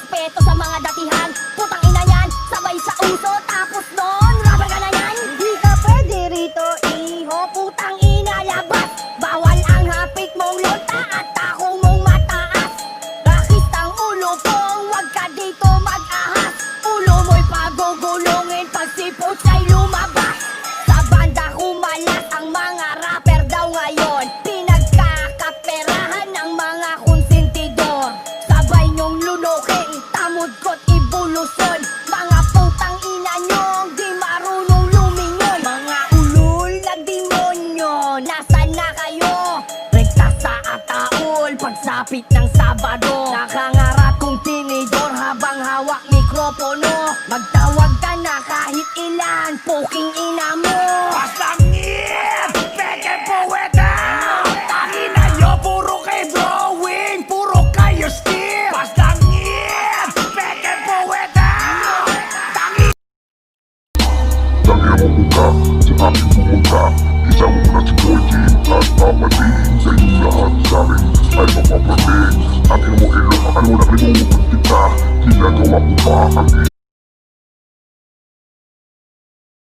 respeto sa mga datihan. Putang ina yan, sabay sa uso. Tapos noon, rapper ka na yan. Di ka pwede rito, iho. Putang ina, labas. Bawal ang hapit mong lonta at takong mong mataas. Rakit ang ulo kong wag ka dito mag-ahas. Ulo mo'y pagugulungin pag si Puchay lumabas. Sa banda kumalas ang mga rapper daw ngayon. Pinagkakaperahan ng mga konsentidor. Sabay nyong lunukin, tamod ko't ibulusyon. Mga putang ina nyong di marunong lumingon. Mga ulul na demonyo, nasan na kayo? Rekta sa ataol, pagsapit ng Sabado. Nakangarap kong tinidor habang hawak mikropono. Magtawag ka na kahit ilan, puking ina mo. Pasangit! Peke poeta! Tangina nyo, puro kayo drawing, puro kayo skill. Pasangit! Peke poeta! Tangina Tangina mo buka, sa aking pumunta. Isama mo na si Boykin at papatingin sa inyong lahat sa akin ay mapapating. Ang ina mo ilong, ano na pinungutan kita. Ginagawa ko pa ang